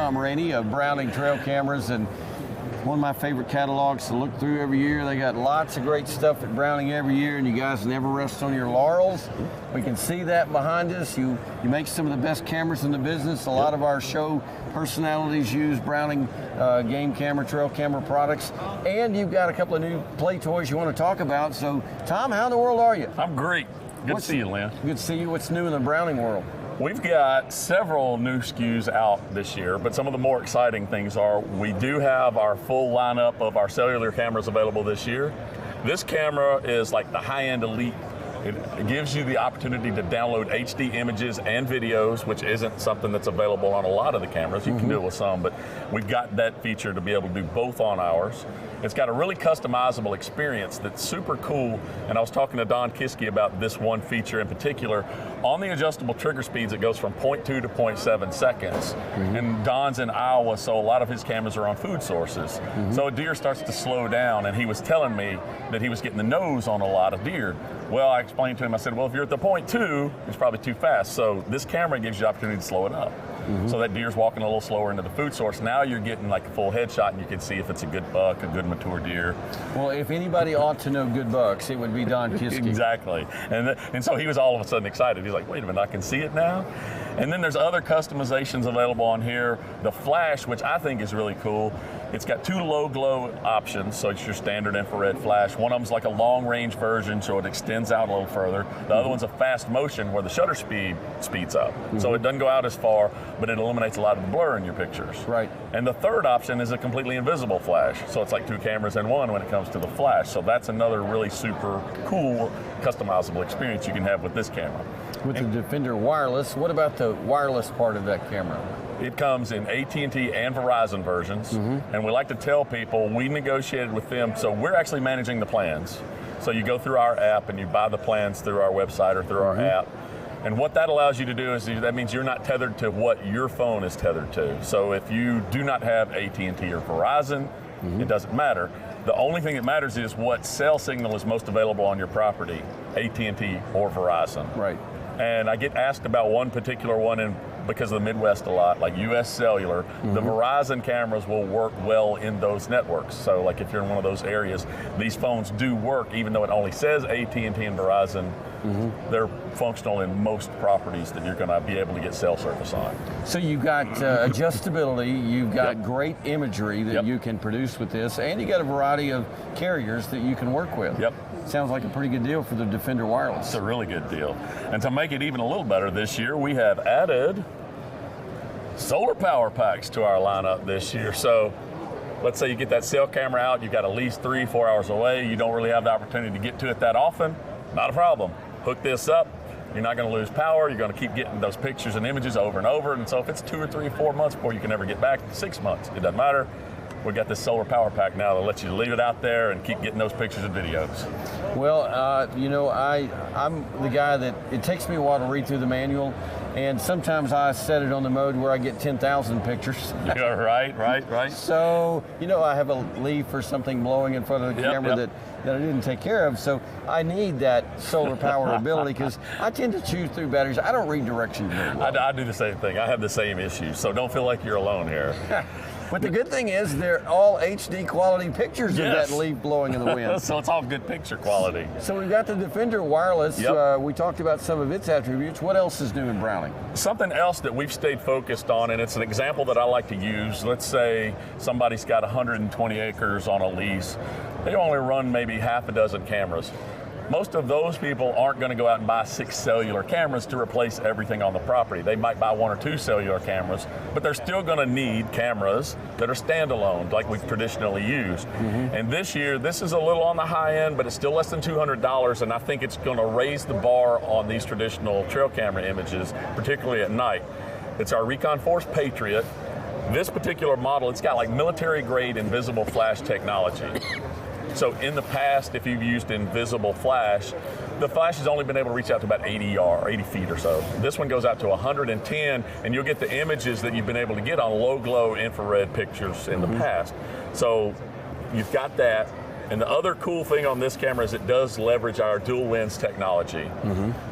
Tom Rainey of Browning Trail Cameras, and one of my favorite catalogs to look through every year. They got lots of great stuff at Browning every year, and you guys never rest on your laurels. We can see that behind us. You make some of the best cameras in the business. A lot of our show personalities use Browning game camera, trail camera products, and you've got a couple of new play toys you want to talk about. So, Tom, how in the world are you? I'm great. Good to see you, Lynn. Good to see you. What's new in the Browning world? We've got several new SKUs out this year, but some of the more exciting things are we do have our full lineup of our cellular cameras available this year. This camera is like the high-end elite. It gives you the opportunity to download HD images and videos, which isn't something that's available on a lot of the cameras. You can do it with some, but we've got that feature to be able to do both on ours. It's got a really customizable experience that's super cool, and I was talking to Don Kiske about this one feature in particular. On the adjustable trigger speeds, it goes from 0.2 to 0.7 seconds, and Don's in Iowa, so a lot of his cameras are on food sources. So a deer starts to slow down, and he was telling me that he was getting the nose on a lot of deer. Well, I explained to him, I said, well, if you're at the 0.2, it's probably too fast. So this camera gives you the opportunity to slow it up. So that deer's walking a little slower into the food source. Now you're getting like a full headshot, and you can see if it's a good buck, a good mature deer. Well, if anybody ought to know good bucks, it would be Don Kiske. Exactly. And so he was all of a sudden excited. He's like, wait a minute, I can see it now? And then there's other customizations available on here. The flash, which I think is really cool, it's got two low glow options, so it's your standard infrared flash. One of them's like a long range version, so it extends out a little further. The other one's a fast motion where the shutter speed speeds up. So it doesn't go out as far, but it eliminates a lot of the blur in your pictures. Right. And the third option is a completely invisible flash. So it's like two cameras in one when it comes to the flash. So that's another really super cool, customizable experience you can have with this camera. With the Defender wireless, what about the wireless part of that camera? It comes in AT&T and Verizon versions, and we like to tell people we negotiated with them, so we're actually managing the plans. So you go through our app and you buy the plans through our website or through our app. And what that allows you to do is that means you're not tethered to what your phone is tethered to. So if you do not have AT&T or Verizon, it doesn't matter. The only thing that matters is what cell signal is most available on your property, AT&T or Verizon. Right. And I get asked about one particular one because of the Midwest a lot, like US Cellular. The Verizon cameras will work well in those networks. So like if you're in one of those areas, these phones do work, even though it only says AT&T and Verizon. They're functional in most properties that you're going to be able to get cell service on. So you've got adjustability, you've got great imagery that you can produce with this, and you got a variety of carriers that you can work with. Sounds like a pretty good deal for the Defender wireless. It's a really good deal. And to make it even a little better this year, we have added solar power packs to our lineup this year. So let's say you get that cell camera out, you've got at least 3-4 hours away, you don't really have the opportunity to get to it that often, not a problem. Hook this up, you're not going to lose power, you're going to keep getting those pictures and images over and over, and so if it's 2 or 3 or 4 months before you can ever get back, 6 months, it doesn't matter. We've got this solar power pack now that lets you leave it out there and keep getting those pictures and videos. Well, you know, I'm the guy that it takes me a while to read through the manual, and sometimes I set it on the mode where I get 10,000 pictures. Yeah, right. So, you know, I have a leaf or something blowing in front of the camera that I didn't take care of. So I need that solar power ability because I tend to chew through batteries. I don't read directions very well. I do the same thing. I have the same issues, so don't feel like you're alone here. But the good thing is they're all HD quality pictures of that leaf blowing in the wind. So it's all good picture quality. So we've got the Defender wireless. We talked about some of its attributes. What else is new in Browning? Something else that we've stayed focused on, and it's an example that I like to use. Let's say somebody's got 120 acres on a lease. They only run maybe half a dozen cameras. Most of those people aren't going to go out and buy 6 cellular cameras to replace everything on the property. They might buy 1 or 2 cellular cameras, but they're still going to need cameras that are standalone, like we've traditionally used. And this year, this is a little on the high end, but it's still less than $200, and I think it's going to raise the bar on these traditional trail camera images, particularly at night. It's our Recon Force Patriot. This particular model, it's got like military-grade invisible flash technology. So in the past, if you've used invisible flash, the flash has only been able to reach out to about 80 feet or so. This one goes out to 110, and you'll get the images that you've been able to get on low glow infrared pictures in the past. So you've got that. And the other cool thing on this camera is it does leverage our dual lens technology.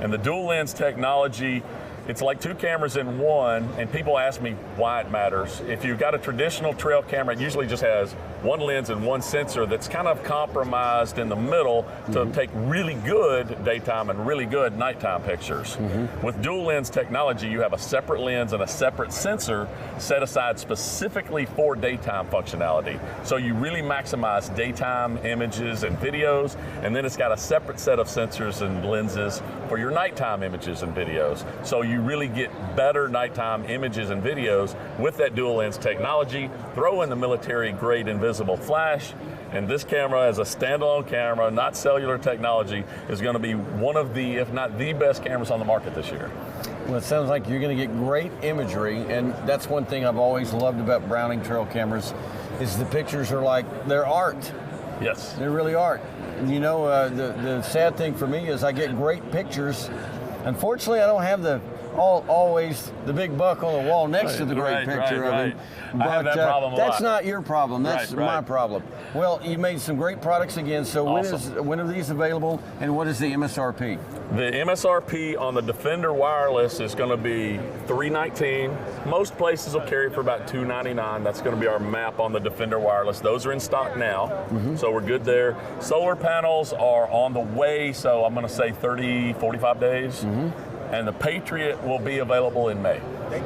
And the dual lens technology It's like two cameras in one, and people ask me why it matters. If you've got a traditional trail camera, it usually just has one lens and one sensor that's kind of compromised in the middle to take really good daytime and really good nighttime pictures. With dual lens technology, you have a separate lens and a separate sensor set aside specifically for daytime functionality. So you really maximize daytime images and videos, and then it's got a separate set of sensors and lenses for your nighttime images and videos. So you really get better nighttime images and videos with that dual lens technology. Throw in the military grade invisible flash, and this camera as a standalone camera, not cellular technology, is going to be one of the, if not the best cameras on the market this year. Well, it sounds like you're going to get great imagery, and that's one thing I've always loved about Browning trail cameras, is the pictures are like, they're art. Yes. They're really art. You know, the sad thing for me is I get great pictures. Unfortunately, I don't have always the big buck on the wall next to the great picture of him. But I have that problem a lot. That's not your problem. That's my problem. Well, you made some great products again. So Awesome. when are these available, and what is the MSRP? The MSRP on the Defender wireless is going to be $319. Most places will carry for about $299. That's going to be our map on the Defender wireless. Those are in stock now, so we're good there. Solar panels are on the way, so I'm going to say 30, 45 days. And the Patriot will be available in May.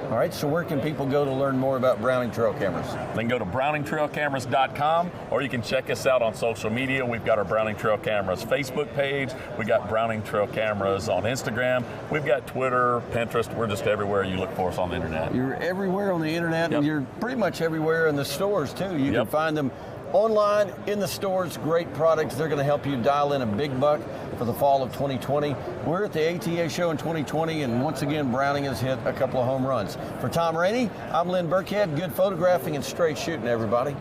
All right, so where can people go to learn more about Browning trail cameras? They can go to browningtrailcameras.com, or you can check us out on social media. We've got our Browning Trail Cameras Facebook page. We got Browning Trail Cameras on Instagram. We've got Twitter, Pinterest. We're just everywhere you look for us on the internet. You're everywhere on the internet, Yep. and you're pretty much everywhere in the stores too. You can find them online, in the stores, great products. They're going to help you dial in a big buck for the fall of 2020. We're at the ATA show in 2020, and once again, Browning has hit a couple of home runs. For Tom Rainey, I'm Lynn Burkhead. Good photographing and straight shooting, everybody.